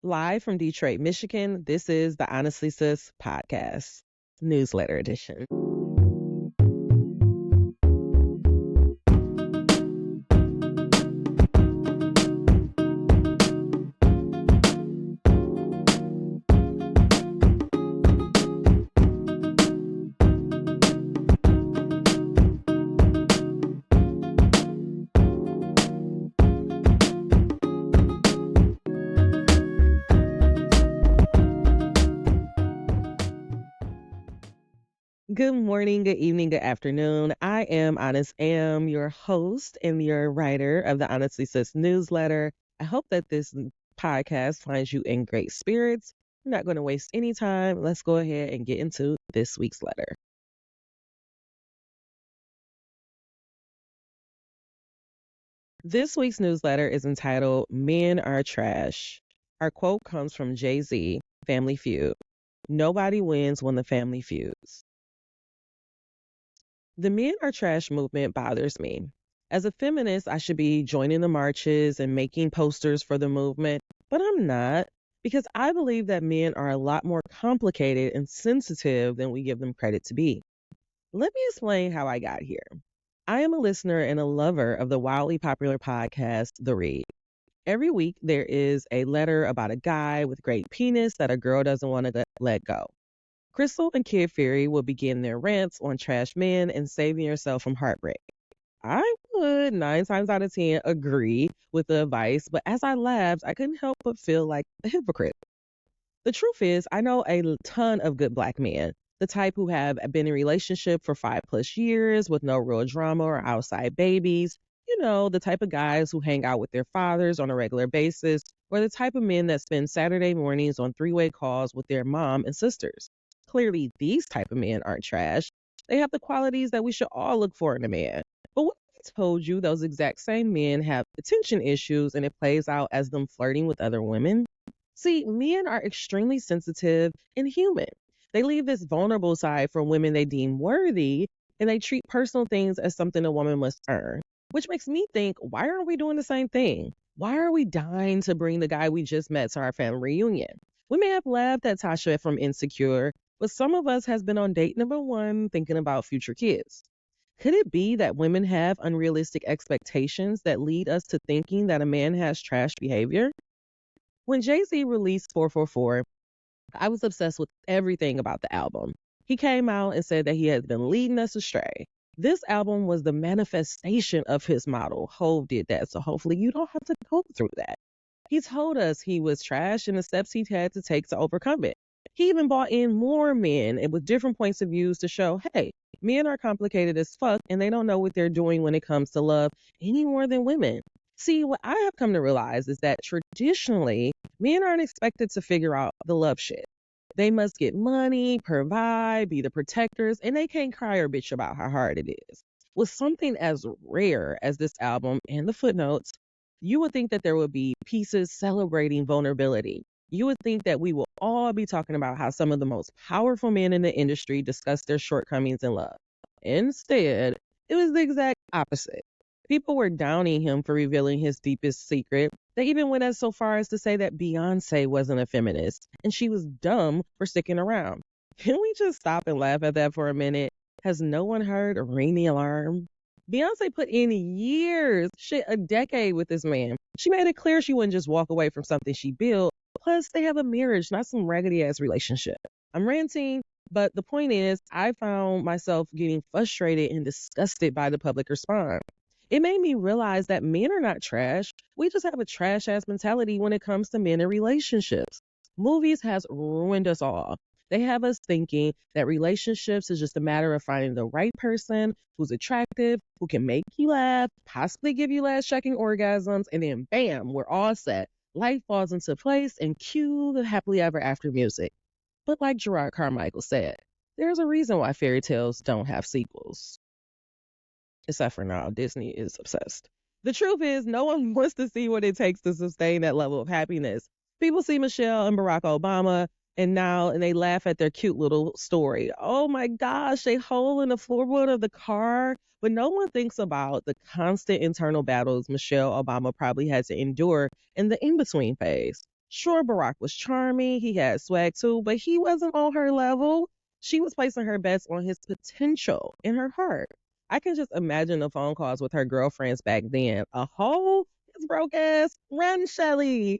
Live from Detroit, Michigan, this is the Honestly Sis podcast, newsletter edition. Good morning, good evening, good afternoon. I am Honest Am, your host and your writer of the Honestly Sis newsletter. I hope that this podcast finds you in great spirits. I'm not going to waste any time. Let's go ahead and get into this week's letter. This week's newsletter is entitled Men Are Trash. Our quote comes from Jay-Z, Family Feud. Nobody wins when the family feuds. The Men Are Trash movement bothers me. As a feminist, I should be joining the marches and making posters for the movement, but I'm not because I believe that men are a lot more complicated and sensitive than we give them credit to be. Let me explain how I got here. I am a listener and a lover of the wildly popular podcast, The Read. Every week, there is a letter about a guy with great penis that a girl doesn't want to let go. Crystal and Kid Fury will begin their rants on trash men and saving yourself from heartbreak. I would 9 times out of 10 agree with the advice, but as I laughed, I couldn't help but feel like a hypocrite. The truth is, I know a ton of good black men, the type who have been in a relationship for 5+ years with no real drama or outside babies. You know, the type of guys who hang out with their fathers on a regular basis, or the type of men that spend Saturday mornings on three-way calls with their mom and sisters. Clearly, these type of men aren't trash. They have the qualities that we should all look for in a man. But what if I told you those exact same men have attention issues and it plays out as them flirting with other women? See, men are extremely sensitive and human. They leave this vulnerable side for women they deem worthy, and they treat personal things as something a woman must earn. Which makes me think, why aren't we doing the same thing? Why are we dying to bring the guy we just met to our family reunion? We may have laughed at Tasha from Insecure, but some of us has been on date number 1 thinking about future kids. Could it be that women have unrealistic expectations that lead us to thinking that a man has trash behavior? When Jay-Z released 444, I was obsessed with everything about the album. He came out and said that he had been leading us astray. This album was the manifestation of his model. Hov did that, so hopefully you don't have to go through that. He told us he was trash and the steps he had to take to overcome it. He even brought in more men and with different points of views to show, hey, men are complicated as fuck and they don't know what they're doing when it comes to love any more than women. See, what I have come to realize is that traditionally, men aren't expected to figure out the love shit. They must get money, provide, be the protectors, and they can't cry or bitch about how hard it is. With something as rare as this album and the footnotes, you would think that there would be pieces celebrating vulnerability. You would think that we will all be talking about how some of the most powerful men in the industry discuss their shortcomings in love. Instead, it was the exact opposite. People were downing him for revealing his deepest secret. They even went as so far as to say that Beyonce wasn't a feminist and she was dumb for sticking around. Can we just stop and laugh at that for a minute? Has no one heard ring the alarm? Beyonce put in years, shit, a decade with this man. She made it clear she wouldn't just walk away from something she built. Plus, they have a marriage, not some raggedy ass relationship. I'm ranting, but the point is, I found myself getting frustrated and disgusted by the public response. It made me realize that men are not trash. We just have a trash ass mentality when it comes to men and relationships. Movies has ruined us all. They have us thinking that relationships is just a matter of finding the right person who's attractive, who can make you laugh, possibly give you last checking orgasms, and then bam, we're all set. Life falls into place and cue the happily ever after music. But like Gerard Carmichael said, there's a reason why fairy tales don't have sequels. Except for now, Disney is obsessed. The truth is, no one wants to see what it takes to sustain that level of happiness. People see Michelle and Barack Obama and they laugh at their cute little story. Oh my gosh, a hole in the floorboard of the car. But no one thinks about the constant internal battles Michelle Obama probably had to endure in the in-between phase. Sure, Barack was charming, he had swag too, but he wasn't on her level. She was placing her bets on his potential in her heart. I can just imagine the phone calls with her girlfriends back then. A whole his broke ass, run, Shelly.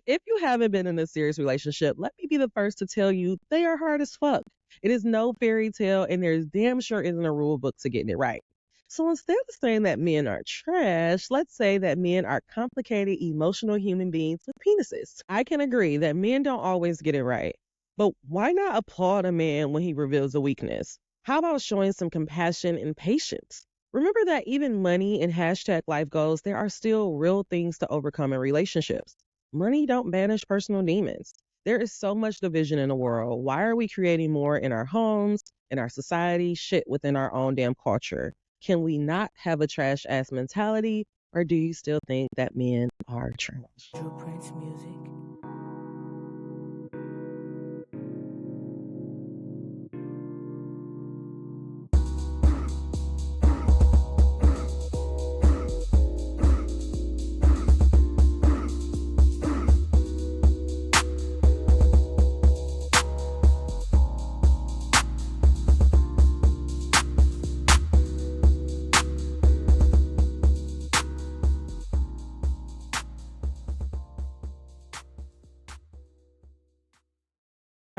If you haven't been in a serious relationship, let me be the first to tell you they are hard as fuck. It is no fairy tale, and there's damn sure isn't a rule book to getting it right. So instead of saying that men are trash, let's say that men are complicated, emotional human beings with penises. I can agree that men don't always get it right, but why not applaud a man when he reveals a weakness? How about showing some compassion and patience? Remember that even money and hashtag life goals, there are still real things to overcome in relationships. Money don't banish personal demons. There is so much division in the world. Why are we creating more in our homes, in our society, shit within our own damn culture? Can we not have a trash ass mentality, or do you still think that men are trash? True Prince music.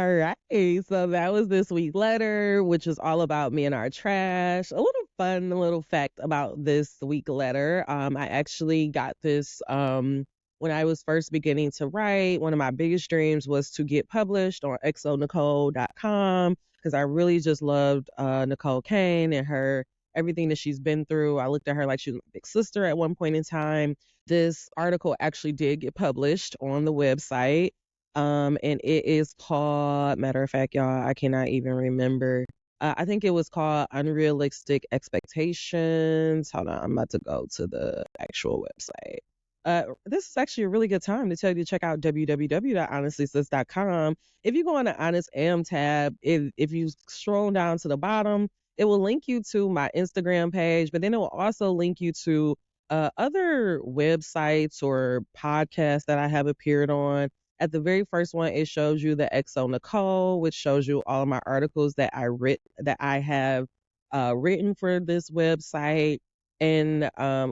All right, so that was this week's letter, which is all about men are trash. A little fun little fact about this week letter. I actually got this when I was first beginning to write. One of my biggest dreams was to get published on xonicole.com because I really just loved Nicole Kane and her everything that she's been through. I looked at her like she was my big sister at one point in time. This article actually did get published on the website. And it is called, matter of fact, y'all, I cannot even remember. I think it was called Unrealistic Expectations. Hold on, I'm about to go to the actual website. This is actually a really good time to tell you to check out www.honestlysis.com. If you go on the Honest Am tab, if you scroll down to the bottom, it will link you to my Instagram page, but then it will also link you to other websites or podcasts that I have appeared on. At the very first one, it shows you the XO Nicole, which shows you all of my articles that I have written for this website, and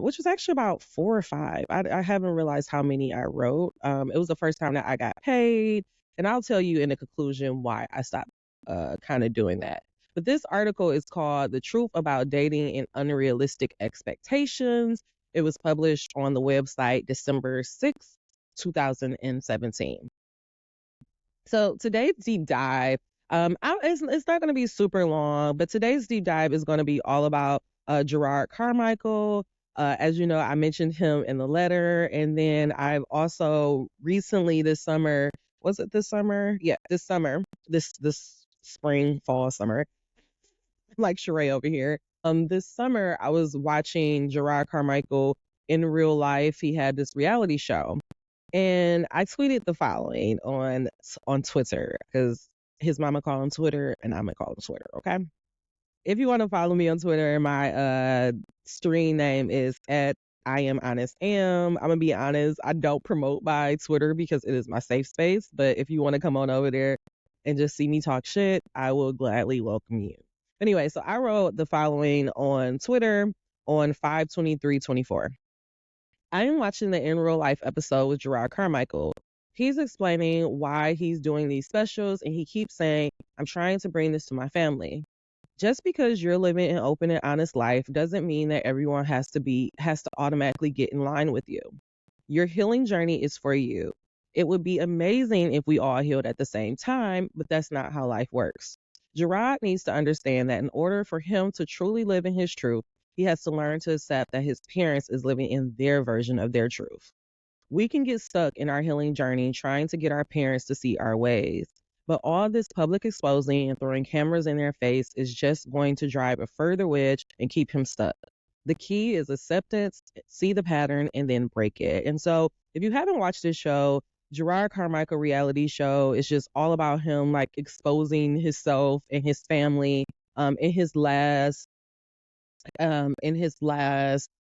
which was actually about 4 or 5. I haven't realized how many I wrote. It was the first time that I got paid, and I'll tell you in the conclusion why I stopped kind of doing that. But this article is called "The Truth About Dating and Unrealistic Expectations." It was published on the website December 6th, 2017. So today's deep dive, it's not going to be super long, but today's deep dive is going to be all about Gerard Carmichael. As you know, I mentioned him in the letter, and then I've also recently this summer, was it this summer? Yeah, this summer, this spring, fall, summer, like Sheree over here. This summer I was watching Gerard Carmichael in real life. He had this reality show. And I tweeted the following on Twitter because his mama called him Twitter and I'm gonna call him Twitter, okay? If you want to follow me on Twitter, my stream name is at I am honest am. I'm gonna be honest, I don't promote by Twitter because it is my safe space. But if you want to come on over there and just see me talk shit, I will gladly welcome you. Anyway, so I wrote the following on Twitter on 5/23/24. I am watching the in real life episode with Gerard Carmichael. He's explaining why he's doing these specials, and he keeps saying, "I'm trying to bring this to my family." Just because you're living an open and honest life doesn't mean that everyone has to automatically get in line with you. Your healing journey is for you. It would be amazing if we all healed at the same time, but that's not how life works. Gerard needs to understand that in order for him to truly live in his truth, he has to learn to accept that his parents is living in their version of their truth. We can get stuck in our healing journey trying to get our parents to see our ways, but all this public exposing and throwing cameras in their face is just going to drive a further wedge and keep him stuck. The key is acceptance, see the pattern, and then break it. And so if you haven't watched this show, Gerard Carmichael reality show is just all about him like exposing himself and his family in his last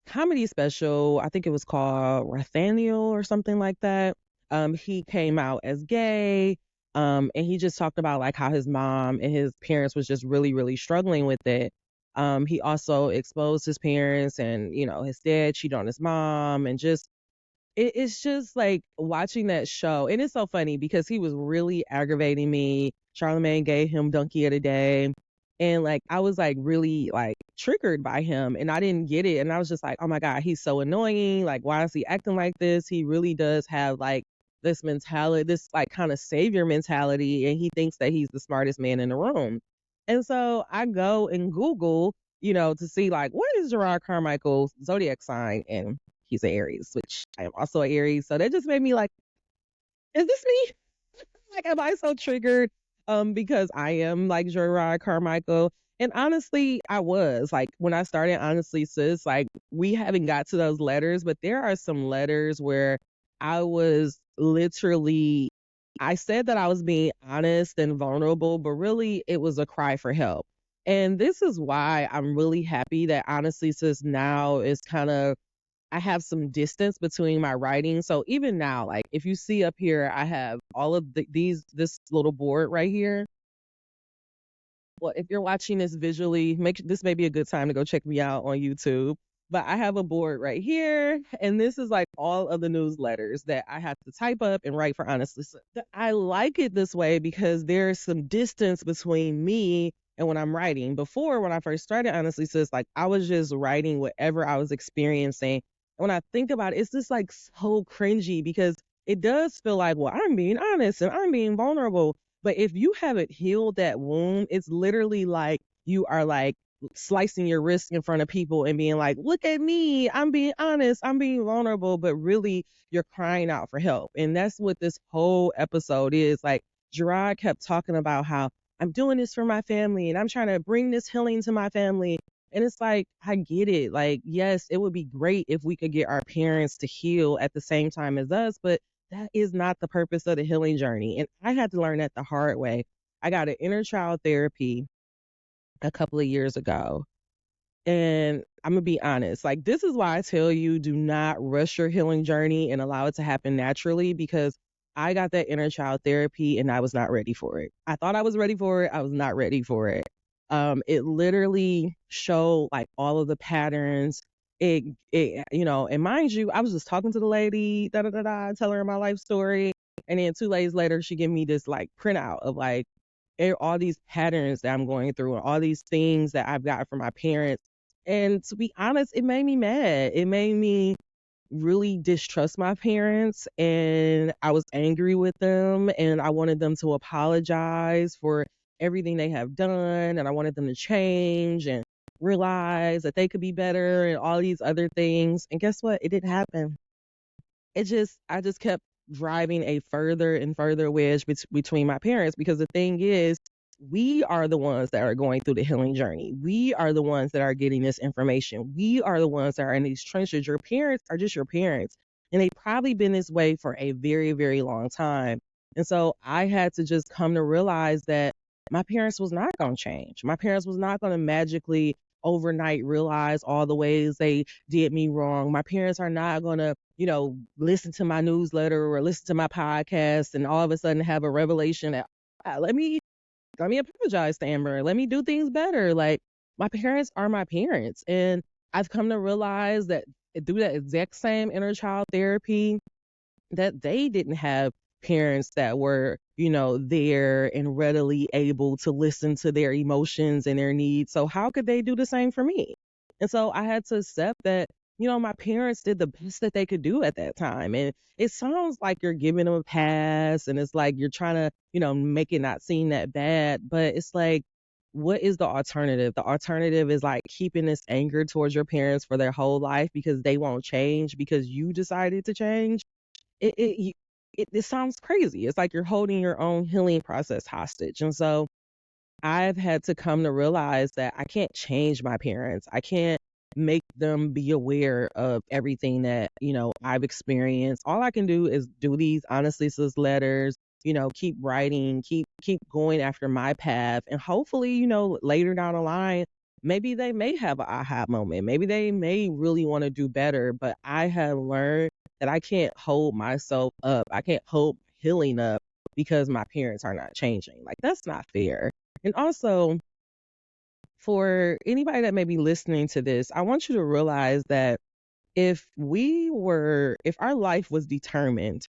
comedy special. I think it was called Rathaniel or something like that. He came out as gay. And he just talked about like how his mom and his parents was just really, really struggling with it. He also exposed his parents and, his dad cheated on his mom and just it's just like watching that show. And it's so funny because he was really aggravating me. Charlemagne gave him Donkey of the Day. And like I was like really like triggered by him and I didn't get it. And I was just like, oh my God, he's so annoying. Like, why is he acting like this? He really does have like this mentality, this like kind of savior mentality, and he thinks that he's the smartest man in the room. And so I go and Google, to see like what is Gerard Carmichael's zodiac sign, and he's an Aries, which I am also an Aries. So that just made me like, is this me? Like, am I so triggered? Because I am like Gerard Carmichael. And honestly, I was like when I started, honestly, sis, like we haven't got to those letters, but there are some letters where I was literally I said that I was being honest and vulnerable, but really it was a cry for help. And this is why I'm really happy that honestly, sis, now is kind of I have some distance between my writing. So even now, like if you see up here, I have all of this little board right here. Well, if you're watching this visually, this may be a good time to go check me out on YouTube. But I have a board right here, and this is like all of the newsletters that I have to type up and write for Honestly. So I like it this way because there's some distance between me and when I'm writing. Before, when I first started Honestly Sis, like I was just writing whatever I was experiencing. When I think about it, it's just like so cringy because it does feel like, well, I'm being honest and I'm being vulnerable. But if you haven't healed that wound, it's literally like you are like slicing your wrist in front of people and being like, look at me, I'm being honest, I'm being vulnerable, but really you're crying out for help. And that's what this whole episode is. Like Gerard kept talking about how I'm doing this for my family and I'm trying to bring this healing to my family. And it's like, I get it. Like, yes, it would be great if we could get our parents to heal at the same time as us, but that is not the purpose of the healing journey. And I had to learn that the hard way. I got an inner child therapy a couple of years ago. And I'm going to be honest, like, this is why I tell you do not rush your healing journey and allow it to happen naturally because I got that inner child therapy and I was not ready for it. I thought I was ready for it. I was not ready for it. It literally showed like all of the patterns. And mind you, I was just talking to the lady, tell her my life story. And then 2 days later, she gave me this like printout of like all these patterns that I'm going through and all these things that I've got from my parents. And to be honest, it made me mad. It made me really distrust my parents and I was angry with them and I wanted them to apologize for everything they have done and I wanted them to change and realize that they could be better and all these other things. And guess what? It didn't happen. I just kept driving a further and further wedge between my parents because the thing is, we are the ones that are going through the healing journey. We are the ones that are getting this information. We are the ones that are in these trenches. Your parents are just your parents. And they've probably been this way for a very, very long time. And so I had to just come to realize that my parents was not going to change. My parents was not going to magically overnight realize all the ways they did me wrong. My parents are not going to, listen to my newsletter or listen to my podcast and all of a sudden have a revelation that let me apologize to Amber. Let me do things better. Like my parents are my parents. And I've come to realize that through that exact same inner child therapy, that they didn't have parents that were, there and readily able to listen to their emotions and their needs. So how could they do the same for me? And so I had to accept that, my parents did the best that they could do at that time. And it sounds like you're giving them a pass and it's like you're trying to, make it not seem that bad. But it's like, what is the alternative? The alternative is like keeping this anger towards your parents for their whole life because they won't change because you decided to change. It sounds crazy. It's like you're holding your own healing process hostage. And so I've had to come to realize that I can't change my parents. I can't make them be aware of everything that, I've experienced. All I can do is do these honestly sis letters, keep writing, keep going after my path. And hopefully, later down the line, maybe they may have an aha moment. Maybe they may really want to do better. But I have learned that I can't hold myself up. I can't hold healing up because my parents are not changing. Like, that's not fair. And also, for anybody that may be listening to this, I want you to realize that if our life was determined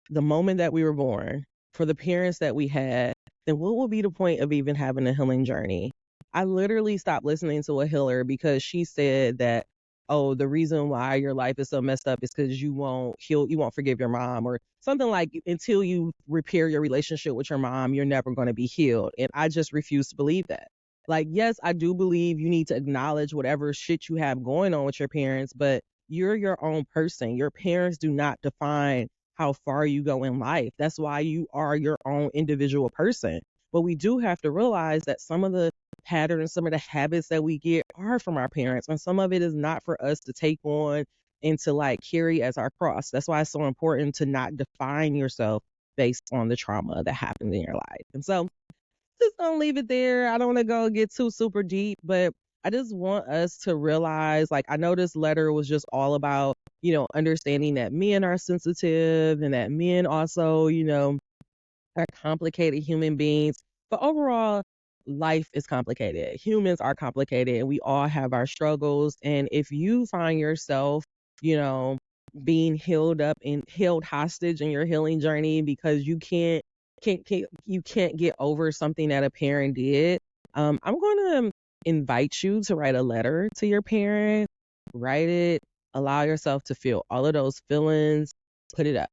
the moment that we were born for the parents that we had, then what would be the point of even having a healing journey? I literally stopped listening to a healer because she said that, oh, the reason why your life is so messed up is because you won't heal, you won't forgive your mom, or something like, until you repair your relationship with your mom, you're never going to be healed. And I just refuse to believe that. Like, yes, I do believe you need to acknowledge whatever shit you have going on with your parents, but you're your own person. Your parents do not define how far you go in life. That's why you are your own individual person. But we do have to realize that some of the patterns, some of the habits that we get are from our parents, and some of it is not for us to take on and to like carry as our cross. That's why it's so important to not define yourself based on the trauma that happened in your life. And so just gonna leave it there. I don't want to go get too super deep, but I just want us to realize, like, I know this letter was just all about, understanding that men are sensitive and that men also, are complicated human beings. But overall, life is complicated. Humans are complicated and we all have our struggles. And if you find yourself, you know, being held up and held hostage in your healing journey because you can't get over something that a parent did, I'm going to invite you to write a letter to your parent. Write it, allow yourself to feel all of those feelings, put it up.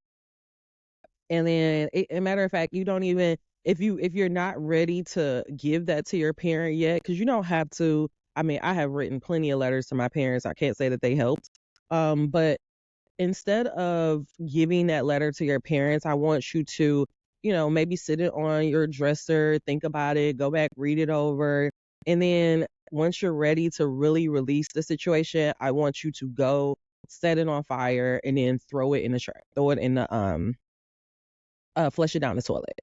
And then, a matter of fact, you don't even, if you're not ready to give that to your parent yet, because you don't have to. I mean, I have written plenty of letters to my parents. I can't say that they helped. But instead of giving that letter to your parents, I want you to, maybe sit it on your dresser, think about it, go back, read it over. And then once you're ready to really release the situation, I want you to go set it on fire and then throw it in the trash, throw it in the, flush it down the toilet.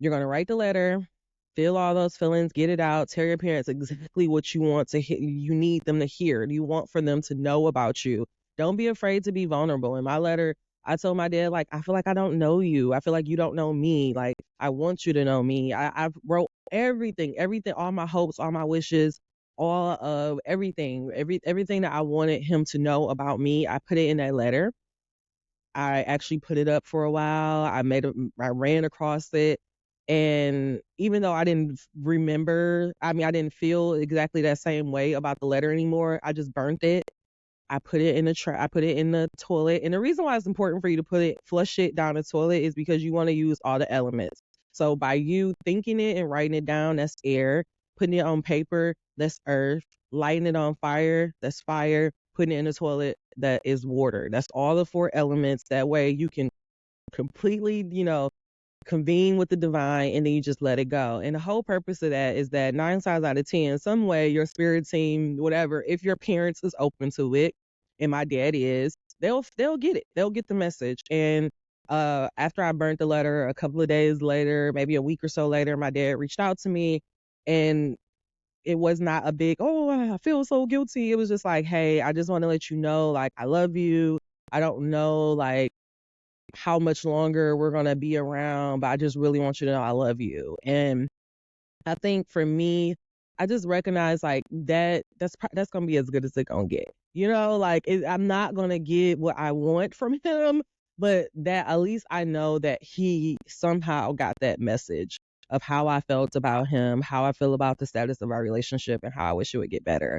You're going to write the letter, feel all those feelings, get it out, tell your parents exactly what you want to hear, you need them to hear. You want for them to know about you. Don't be afraid to be vulnerable. In my letter, I told my dad, like, I feel like I don't know you. I feel like you don't know me. Like, I want you to know me. I wrote everything, all my hopes, all my wishes, all of everything, everything that I wanted him to know about me. I put it in that letter. I actually put it up for a while. I ran across it. And even though I didn't remember, I mean, I didn't feel exactly that same way about the letter anymore. I just burnt it. I put it in I put it in the toilet. And the reason why it's important for you to flush it down the toilet is because you want to use all the elements. So by you thinking it and writing it down, that's air. Putting it on paper, that's earth. Lighting it on fire, that's fire. Putting it in the toilet, that is water. That's all the four elements. That way you can completely, convene with the divine, and then you just let it go. And the whole purpose of that is that 9 times out of 10, some way your spirit team, whatever, if your parents is open to it, and my dad is, they'll get it. They'll get the message. And after I burnt the letter, a couple of days later, maybe a week or so later, my dad reached out to me, and it was not a big, oh, I feel so guilty. It was just like, hey, I just want to let you know, like, I love you. I don't know, like, how much longer we're going to be around, but I just really want you to know I love you. And I think for me, I just recognize like that's going to be as good as it's going to get. Like I'm not going to get what I want from him, but that at least I know that he somehow got that message of how I felt about him, how I feel about the status of our relationship, and how I wish it would get better.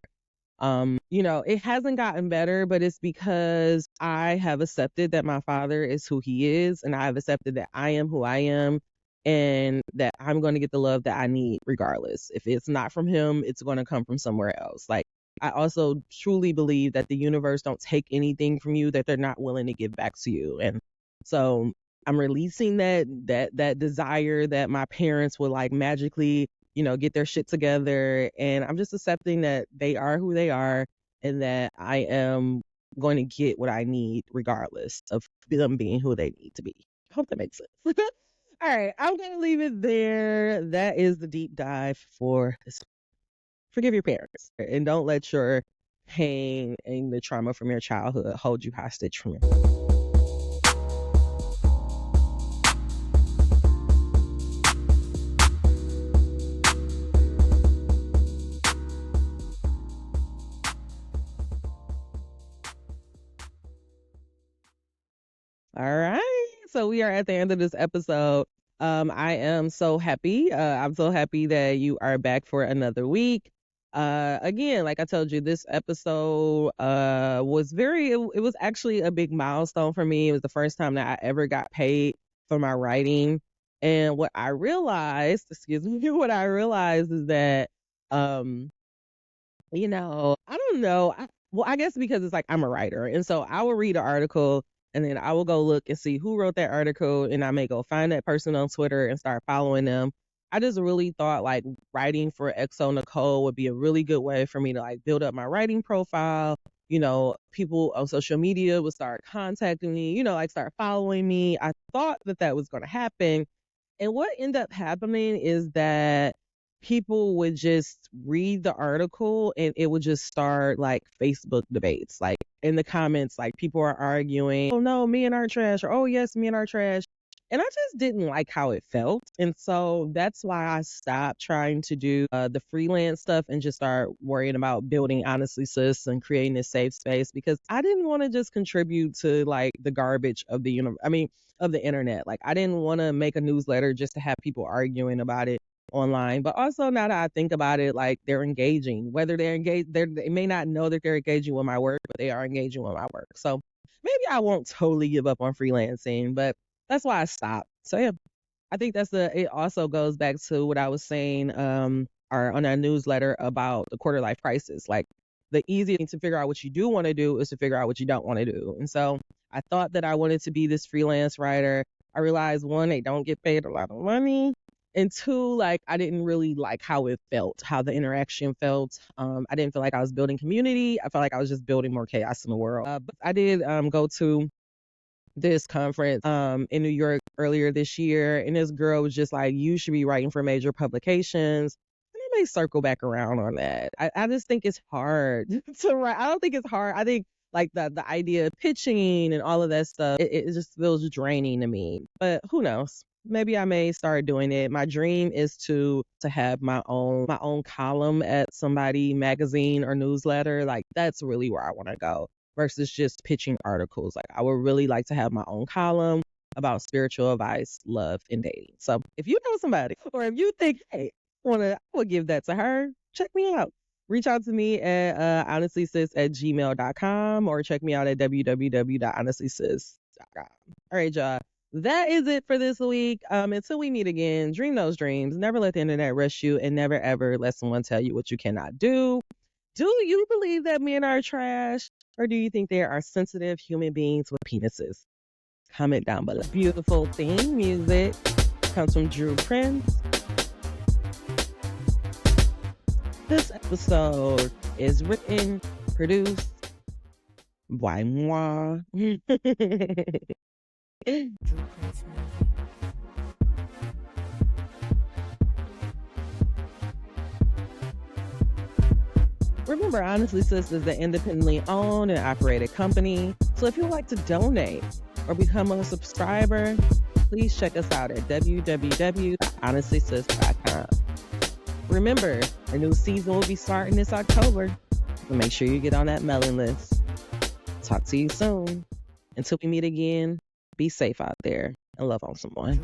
It hasn't gotten better, but it's because I have accepted that my father is who he is, and I have accepted that I am who I am, and that I'm going to get the love that I need regardless. If it's not from him, it's going to come from somewhere else. Like, I also truly believe that the universe don't take anything from you that they're not willing to give back to you. And so I'm releasing that desire that my parents would like magically get their shit together. And I'm just accepting that they are who they are, and that I am going to get what I need regardless of them being who they need to be. I hope that makes sense. All right, I'm going to leave it there. That is the deep dive for this. Forgive your parents and don't let your pain and the trauma from your childhood hold you hostage from your All right. So we are at the end of this episode. I am so happy. I'm so happy that you are back for another week. Again, like I told you, this episode was it was actually a big milestone for me. It was the first time that I ever got paid for my writing. And what I realized, excuse me, what I realized is that um I don't know. I guess because it's like I'm a writer. And so I will read an article and then I will go look and see who wrote that article. And I may go find that person on Twitter and start following them. I just really thought like writing for XO Nicole would be a really good way for me to like build up my writing profile. People on social media would start contacting me, like start following me. I thought that that was going to happen. And what ended up happening is that people would just read the article and it would just start like Facebook debates. Like in the comments, like people are arguing, oh no, me and our trash, or oh yes, me and our trash. And I just didn't like how it felt. And so that's why I stopped trying to do the freelance stuff and just start worrying about building Honestly Sis and creating this safe space because I didn't want to just contribute to like the garbage of of the internet. Like I didn't want to make a newsletter just to have people arguing about it online. But also now that I think about it, like they're engaging. Whether they're engaged, they may not know that they're engaging with my work, but they are engaging with my work. So maybe I won't totally give up on freelancing, but that's why I stopped. So yeah, I think it also goes back to what I was saying or on our newsletter about the quarter life crisis. Like the easiest thing to figure out what you do want to do is to figure out what you don't want to do. And so I thought that I wanted to be this freelance writer. I realized one, they don't get paid a lot of money. And two, like I didn't really like how it felt, how the interaction felt. I didn't feel like I was building community. I felt like I was just building more chaos in the world. But I did go to this conference in New York earlier this year, and this girl was just like, you should be writing for major publications. And I may circle back around on that. I just think it's hard to write. I don't think it's hard. I think like the idea of pitching and all of that stuff, it just feels draining to me. But who knows? Maybe I may start doing it. My dream is to have my own column at somebody magazine or newsletter. Like that's really where I want to go versus just pitching articles. Like I would really like to have my own column about spiritual advice, love, and dating. So if you know somebody or if you think, hey, I would give that to her, check me out. Reach out to me at honestlysis@gmail.com or check me out at www.honestlysis.com. All right, y'all. That is it for this week. Until we meet again, dream those dreams. Never let the internet rush you and never ever let someone tell you what you cannot do. Do you believe that men are trash? Or do you think they are sensitive human beings with penises? Comment down below. Beautiful theme music comes from Drew Prince. This episode is written, produced by moi. Remember, Honestly Sis is an independently owned and operated company. So if you'd like to donate or become a subscriber, please check us out at www.honestlysis.com. Remember, a new season will be starting this October. So make sure you get on that mailing list. Talk to you soon. Until we meet again, be safe out there and love on someone.